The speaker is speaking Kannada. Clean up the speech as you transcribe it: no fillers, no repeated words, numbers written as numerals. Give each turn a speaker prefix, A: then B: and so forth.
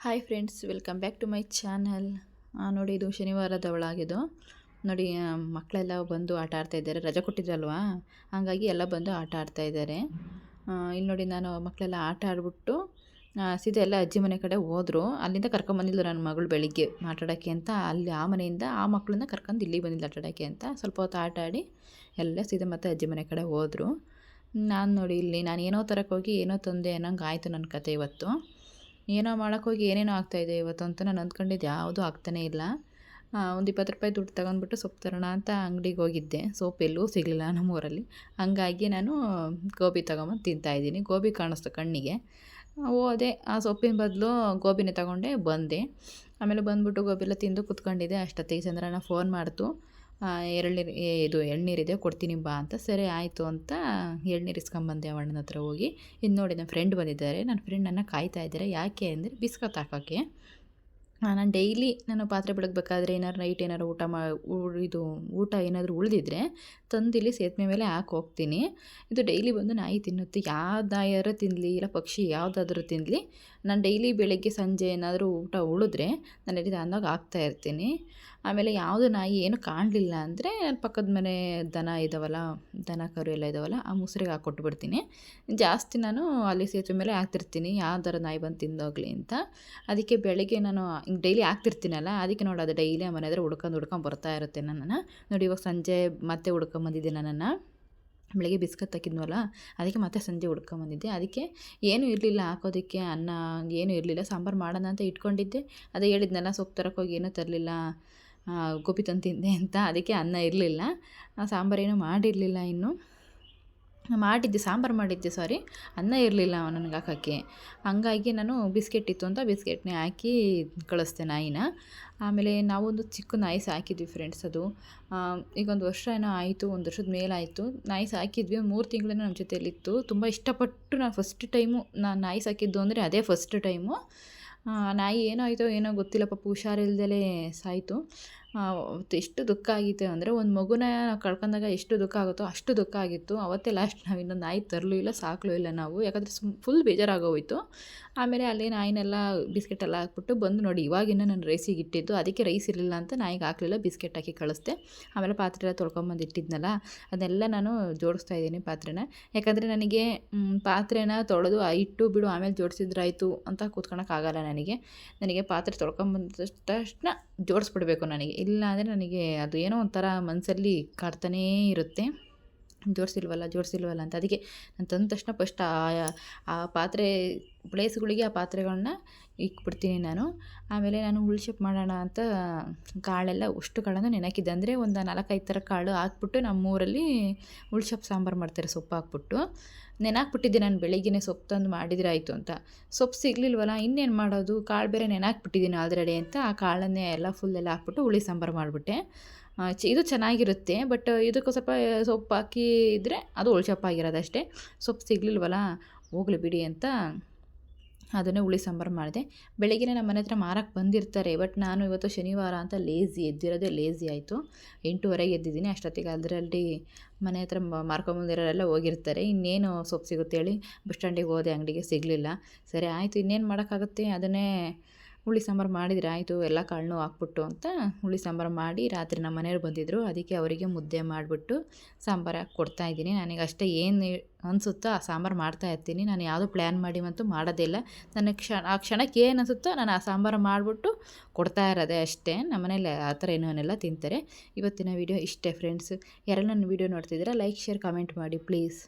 A: Hi friends, welcome back to my channel. ನೋಡಿ, ಇದು ಶನಿವಾರದ ಒಳಗಿದು ನೋಡಿ. ಮಕ್ಕಳೆಲ್ಲ ಬಂದು ಆಟ ಆಡ್ತಾಯಿದ್ದಾರೆ. ರಜೆ ಕೊಟ್ಟಿದ್ರಲ್ವಾ, ಹಾಗಾಗಿ ಎಲ್ಲ ಬಂದು ಆಟ ಆಡ್ತಾಯಿದ್ದಾರೆ. ಇಲ್ಲಿ ನೋಡಿ, ನಾನು ಮಕ್ಕಳೆಲ್ಲ ಆಟ ಆಡ್ಬಿಟ್ಟು ಸೀದಾ ಎಲ್ಲ ಅಜ್ಜಿ ಮನೆ ಕಡೆ ಹೋದರು. ಅಲ್ಲಿಂದ ಕರ್ಕೊಂಬಂದಿದ್ದು ನನ್ನ ಮಗಳು ಬೆಳಿಗ್ಗೆ ಆಟಾಡೋಕ್ಕೆ ಅಂತ. ಅಲ್ಲಿ ಆ ಮನೆಯಿಂದ ಆ ಮಕ್ಕಳನ್ನ ಕರ್ಕೊಂಡು ಇಲ್ಲಿಗೆ ಬಂದಿದ್ದು ಆಟಾಡೋಕ್ಕೆ ಅಂತ. ಸ್ವಲ್ಪ ಹೊತ್ತು ಆಟ ಆಡಿ ಎಲ್ಲ ಸೀದಾ ಮತ್ತೆ ಅಜ್ಜಿ ಮನೆ ಕಡೆ ಹೋದರು. ನಾನು ನೋಡಿ, ಇಲ್ಲಿ ನಾನು ಏನೋ ತರಕ್ಕೆ ಹೋಗಿ ಏನೋ ತಂದೆ ಅನ್ನೋಂಗೆ ಆಯಿತು ನನ್ನ ಕತೆ ಇವತ್ತು. ಏನೋ ಮಾಡೋಕ್ಕೋಗಿ ಏನೇನೋ ಆಗ್ತಾಯಿದೆ ಇವತ್ತು ಅಂತ ನಾನು ಅಂದ್ಕೊಂಡಿದ್ದು ಯಾವುದೂ ಆಗ್ತಾನೇ ಇಲ್ಲ. ಒಂದು 20 ರೂಪಾಯಿ ದುಡ್ಡು ತಗೊಂಡ್ಬಿಟ್ಟು ಸೊಪ್ಪು ತರೋಣ ಅಂತ ಅಂಗಡಿಗೆ ಹೋಗಿದ್ದೆ. ಸೊಪ್ಪು ಎಲ್ಲೂ ಸಿಗಲಿಲ್ಲ ನಮ್ಮೂರಲ್ಲಿ. ಹಂಗಾಗಿ ನಾನು ಗೋಬಿ ತೊಗೊಂಬಂದು ತಿಂತಾಯಿದ್ದೀನಿ. ಗೋಬಿ ಕಾಣಿಸ್ತು ಕಣ್ಣಿಗೆ. ಹೋದೆ, ಆ ಸೊಪ್ಪಿನ ಬದಲು ಗೋಬಿನೇ ತಗೊಂಡೆ ಬಂದೆ. ಆಮೇಲೆ ಬಂದುಬಿಟ್ಟು ಗೋಬಿ ಎಲ್ಲ ತಿಂದು ಕೂತ್ಕೊಂಡಿದ್ದೆ. ಅಷ್ಟೊತ್ತಿಗೆ ಚಂದ್ರನ ಫೋನ್ ಮಾಡ್ತು. ಎಳ್ನೀರಿದೆ, ಕೊಡ್ತೀನಿ ಬಾ ಅಂತ. ಸರಿ ಆಯಿತು ಅಂತ ಎಳ್ನೀರು ಇಸ್ಕೊಂಬಂದೆ ಅಣ್ಣನ ಹತ್ರ ಹೋಗಿ. ಇದು ನೋಡಿ, ನನ್ನ ಫ್ರೆಂಡ್ ಬಂದಿದ್ದಾರೆ. ನನ್ನ ಫ್ರೆಂಡ್ ನನ್ನ ಕಾಯ್ತಾ ಇದ್ದಾರೆ. ಯಾಕೆ ಅಂದರೆ ಬಿಸ್ಕತ್ ಹಾಕೋಕ್ಕೆ. ನಾನು ಡೈಲಿ ನಾನು ಪಾತ್ರೆ ಬೆಳಗಬೇಕಾದ್ರೆ ಏನಾದ್ರು ನೈಟ್ ಏನಾದ್ರು ಊಟ ಏನಾದರೂ ಉಳಿದಿದ್ರೆ ತಂದಿಲ್ಲಿ ಸೇತುವೆ ಮೇಲೆ ಹಾಕಿ ಹೋಗ್ತೀನಿ. ಇದು ಡೈಲಿ ಬಂದು ನಾಯಿ ತಿನ್ನುತ್ತೆ. ಯಾವ್ದಾರು ತಿನ್ನಲಿ, ಇಲ್ಲ ಪಕ್ಷಿ ಯಾವುದಾದ್ರೂ ತಿನ್ನಲಿ, ನಾನು ಡೈಲಿ ಬೆಳಗ್ಗೆ ಸಂಜೆ ಏನಾದರೂ ಊಟ ಉಳಿದ್ರೆ ನಾನು ಇಲ್ಲಿ ಅಂದಾಗ ಹಾಕ್ತಾಯಿರ್ತೀನಿ. ಆಮೇಲೆ ಯಾವುದು ನಾಯಿ ಏನು ಕಾಣಲಿಲ್ಲ ಅಂದರೆ ಪಕ್ಕದ ಮನೆ ದನ ಕರು ಎಲ್ಲ ಇದ್ದಾವಲ್ಲ, ಆ ಮುಸ್ರಿಗೆ ಹಾಕ್ಕೊಟ್ಬಿಡ್ತೀನಿ. ಜಾಸ್ತಿ ನಾನು ಅಲ್ಲಿ ಸೇತುವೆ ಮೇಲೆ ಹಾಕ್ತಿರ್ತೀನಿ, ಯಾವ್ದಾರ ನಾಯಿ ಬಂದು ತಿಂದೋಗಲಿ ಅಂತ. ಅದಕ್ಕೆ ಬೆಳಗ್ಗೆ ನಾನು ಹಿಂಗೆ ಡೈಲಿ ಹಾಕ್ತಿರ್ತೀನಲ್ಲ, ಅದಕ್ಕೆ ನೋಡಿ ಅದು ಡೈಲಿ ಆ ಮನೆ ಹತ್ರ ಹುಡ್ಕೊಂಡು ಬರ್ತಾ ಇರುತ್ತೆ ನನ್ನನ್ನು. ನೋಡಿ, ಇವಾಗ ಸಂಜೆ ಮತ್ತೆ ಹುಡ್ಕೊಂಬಂದಿದ್ದೆ ನನ್ನನ್ನು. ಬೆಳಗ್ಗೆ ಬಿಸ್ಕತ್ ಹಾಕಿದ್ನಲ್ಲ, ಅದಕ್ಕೆ ಮತ್ತೆ ಸಂಜೆ ಹುಡ್ಕೊಂಬಂದಿದ್ದೆ. ಅದಕ್ಕೆ ಏನೂ ಇರಲಿಲ್ಲ ಹಾಕೋದಕ್ಕೆ, ಅನ್ನ ಏನೂ ಇರಲಿಲ್ಲ. ಸಾಂಬಾರು ಮಾಡೋಣ ಅಂತ ಇಟ್ಕೊಂಡಿದ್ದೆ. ಅದೇ ಹೇಳಿದ್ನಲ್ಲ, ಸೊಪ್ಪು ತರೋಕ್ಕೋಗಿ ಏನೂ ತರಲಿಲ್ಲ, ಗೋಬಿ ತಂದು ತಿಂದೆ ಅಂತ. ಅದಕ್ಕೆ ಅನ್ನ ಇರಲಿಲ್ಲ, ಸಾಂಬಾರೇನೂ ಮಾಡಿರಲಿಲ್ಲ. ಇನ್ನು ಸಾಂಬಾರು ಮಾಡಿದ್ದೆ, ಅನ್ನ ಇರಲಿಲ್ಲ ನನಗೆ ಹಾಕೋಕ್ಕೆ. ಹಂಗಾಗಿ ನಾನು ಬಿಸ್ಕೆಟ್ ಇತ್ತು ಅಂತ ಬಿಸ್ಕೆಟ್ನೇ ಹಾಕಿ ಕಳಿಸ್ದೆ ನಾಯಿನ. ಆಮೇಲೆ ನಾವೊಂದು ಚಿಕ್ಕ ನಾಯಿ ಸಾಕಿದ್ವಿ ಫ್ರೆಂಡ್ಸ್. ಅದು ಈಗ 1 ವರ್ಷ ಏನೋ ಆಯಿತು, 1 ವರ್ಷದ ಮೇಲಾಯಿತು ನಾಯಿ ಸಾಕಿದ್ವಿ. ಒಂದು 3 ತಿಂಗಳೇನೋ ನಮ್ಮ ಜೊತೆಯಲ್ಲಿತ್ತು. ತುಂಬ ಇಷ್ಟಪಟ್ಟು ನಾನು ಫಸ್ಟ್ ಟೈಮು ನಾನು ನಾಯಿ ಸಾಕಿದ್ದು ಅಂದರೆ ಅದೇ ಫಸ್ಟ್ ಟೈಮು. ನಾಯಿ ಏನೋ ಆಯಿತೋ ಏನೋ ಗೊತ್ತಿಲ್ಲ, ಪಾಪ ಹುಷಾರಿಲ್ದಲೇ ಸಾಯಿತು. ಎಷ್ಟು ದುಃಖ ಆಗಿತ್ತು ಅಂದರೆ, ಒಂದು ಮಗುನ ಕಳ್ಕೊಂಡಾಗ ಎಷ್ಟು ದುಃಖ ಆಗುತ್ತೋ ಅಷ್ಟು ದುಃಖ ಆಗಿತ್ತು. ಅವತ್ತೇ ಲಾಸ್ಟ್ ನಾವು ಇನ್ನೊಂದು ನಾಯಿ ತರಲೂ ಇಲ್ಲ, ಸಾಕಲೂ ಇಲ್ಲ ನಾವು. ಯಾಕಂದರೆ ಫುಲ್ ಬೇಜಾರಾಗೋಯಿತು. ಆಮೇಲೆ ಅಲ್ಲಿ ನಾಯಿನೆಲ್ಲ ಬಿಸ್ಕೆಟ್ ಎಲ್ಲ ಹಾಕ್ಬಿಟ್ಟು ಬಂದು ನೋಡಿ, ಇವಾಗಿನ್ನು ನಾನು ರೈಸಿಗೆ ಇಟ್ಟಿದ್ದು. ಅದಕ್ಕೆ ರೈಸ್ ಇರಲಿಲ್ಲ ಅಂತ ನಾಯಿಗೆ ಹಾಕಲಿಲ್ಲ, ಬಿಸ್ಕೆಟ್ ಹಾಕಿ ಕಳಿಸ್ದೆ. ಆಮೇಲೆ ಪಾತ್ರೆ ಎಲ್ಲ ತೊಳ್ಕೊಂಬಂದು ಇಟ್ಟಿದ್ನಲ್ಲ, ಅದನ್ನೆಲ್ಲ ನಾನು ಜೋಡಿಸ್ತಾ ಇದ್ದೀನಿ ಪಾತ್ರೆನ. ಯಾಕಂದರೆ ನನಗೆ ಪಾತ್ರೆನ ತೊಳೆದು ಇಟ್ಟು ಬಿಡು ಆಮೇಲೆ ಜೋಡಿಸಿದ್ರಾಯ್ತು ಅಂತ ಕೂತ್ಕೊಳ್ಳೋಕ್ಕಾಗಲ್ಲ ನನಗೆ ಪಾತ್ರೆ ತೊಳ್ಕೊಂಬಂದ ತಕ್ಷಣ ಜೋಡಿಸ್ಬಿಡ್ಬೇಕು ನನಗೆ. ಇಲ್ಲ ಅಂದರೆ ನನಗೆ ಅದು ಏನೋ ಒಂಥರ ಮನಸ್ಸಲ್ಲಿ ಕಾಡ್ತಾನೇ ಇರುತ್ತೆ, ಜೋಡಿಸಿಲ್ವಲ್ಲ ಅಂತ. ಅದಕ್ಕೆ ನಾನು ತಂದ ತಕ್ಷಣ ಫಸ್ಟ್ ಆ ಪಾತ್ರೆ ಪ್ಲೇಸ್ಗಳಿಗೆ ಆ ಪಾತ್ರೆಗಳನ್ನ ಇಕ್ಬಿಡ್ತೀನಿ ನಾನು. ಆಮೇಲೆ ನಾನು ಹುಳ್ಶೆಪ್ ಮಾಡೋಣ ಅಂತ ಕಾಳೆಲ್ಲ ಅಷ್ಟು ಕಾಳನ್ನು ನೆನಕಿದ್ದೆ. ಅಂದರೆ ಒಂದು 4-5 ಥರ ಕಾಳು ಹಾಕ್ಬಿಟ್ಟು ನಮ್ಮೂರಲ್ಲಿ ಹುಳ್ಶೆಪ್ ಸಾಂಬಾರು ಮಾಡ್ತಾರೆ, ಸೊಪ್ಪು ಹಾಕ್ಬಿಟ್ಟು. ನೆನಾಕ್ಬಿಟ್ಟಿದ್ದೆ ನಾನು ಬೆಳಿಗ್ಗೆ ಸೊಪ್ಪು ತಂದು ಮಾಡಿದರೆ ಆಯಿತು ಅಂತ. ಸೊಪ್ಪು ಸಿಗಲಿಲ್ವಲ್ಲ, ಇನ್ನೇನು ಮಾಡೋದು, ಕಾಳು ಬೇರೆ ನೆನಾಕ್ಬಿಟ್ಟಿದ್ದೀನಿ ಆಲ್ರೆಡಿ ಅಂತ. ಆ ಕಾಳನ್ನೇ ಎಲ್ಲ ಫುಲ್ಲೆಲ್ಲ ಹಾಕ್ಬಿಟ್ಟು ಹುಳಿ ಸಾಂಬಾರು ಮಾಡಿಬಿಟ್ಟೆ. ಇದು ಚೆನ್ನಾಗಿರುತ್ತೆ. ಬಟ್ ಇದಕ್ಕೂ ಸ್ವಲ್ಪ ಸೊಪ್ಪು ಹಾಕಿದರೆ ಅದು ಹುಳ್ಶೆಪ್ಪಾಗಿರೋದು ಅಷ್ಟೇ. ಸೊಪ್ಪು ಸಿಗಲಿಲ್ವಲ್ಲ, ಹೋಗಲಿ ಬಿಡಿ ಅಂತ ಅದನ್ನೇ ಹುಳಿ ಸಾಂಬಾರು ಮಾಡಿದೆ. ಬೆಳಗ್ಗೆ ನಮ್ಮ ಮನೆ ಹತ್ರ ಮಾರಕ್ಕೆ ಬಂದಿರ್ತಾರೆ. ಬಟ್ ನಾನು ಇವತ್ತು ಶನಿವಾರ ಅಂತ ಎದ್ದಿರೋದೇ ಲೇಝಿ ಆಯಿತು. 8:30ಗೆ ಎದ್ದಿದ್ದೀನಿ. ಅಷ್ಟೊತ್ತಿಗೆ ಅದರಲ್ಲಿ ಮನೆ ಹತ್ರ ಮಾರ್ಕೊಂಬಂದಿರೋರೆಲ್ಲ ಹೋಗಿರ್ತಾರೆ. ಇನ್ನೇನು ಸೊಪ್ಪು ಸಿಗುತ್ತೆ ಹೇಳಿ, ಬಸ್ ಸ್ಟ್ಯಾಂಡಿಗೆ ಹೋದೆ, ಅಂಗಡಿಗೆ ಸಿಗಲಿಲ್ಲ. ಸರಿ ಆಯಿತು, ಇನ್ನೇನು ಮಾಡೋಕ್ಕಾಗುತ್ತೆ, ಅದನ್ನೇ ಹುಳಿ ಸಾಂಬಾರು ಮಾಡಿದರೆ ಆಯಿತು, ಎಲ್ಲ ಕಾಳನ್ನೂ ಹಾಕ್ಬಿಟ್ಟು ಅಂತ ಹುಳಿ ಸಾಂಬಾರು ಮಾಡಿ ರಾತ್ರಿ ನಮ್ಮ ಮನೆಯವ್ರು ಬಂದಿದ್ದರು. ಅದಕ್ಕೆ ಅವರಿಗೆ ಮುದ್ದೆ ಮಾಡಿಬಿಟ್ಟು ಸಾಂಬಾರು ಹಾಕಿ ಕೊಡ್ತಾಯಿದ್ದೀನಿ. ನನಗೆ ಅಷ್ಟೇ ಏನು ಅನಿಸುತ್ತೋ ಆ ಸಾಂಬಾರು ಮಾಡ್ತಾಯಿರ್ತೀನಿ. ನಾನು ಯಾವುದೂ ಪ್ಲ್ಯಾನ್ ಮಾಡಿ ಅಂತೂ ಮಾಡೋದೇ ಇಲ್ಲ. ನನಗೆ ಆ ಕ್ಷಣಕ್ಕೆ ಏನು ಅನಿಸುತ್ತೋ ನಾನು ಆ ಸಾಂಬಾರು ಮಾಡಿಬಿಟ್ಟು ಕೊಡ್ತಾ ಇರೋದೇ ಅಷ್ಟೇ. ನಮ್ಮ ಮನೇಲಿ ಆ ಥರ ಏನೋನೆಲ್ಲ ತಿಂತಾರೆ. ಇವತ್ತಿನ ವೀಡಿಯೋ ಇಷ್ಟೇ ಫ್ರೆಂಡ್ಸ್. ಯಾರೆಲ್ಲ ನನ್ನ ವೀಡಿಯೋ ನೋಡ್ತಿದ್ದೀರಾ, ಲೈಕ್, ಶೇರ್, ಕಮೆಂಟ್ ಮಾಡಿ ಪ್ಲೀಸ್.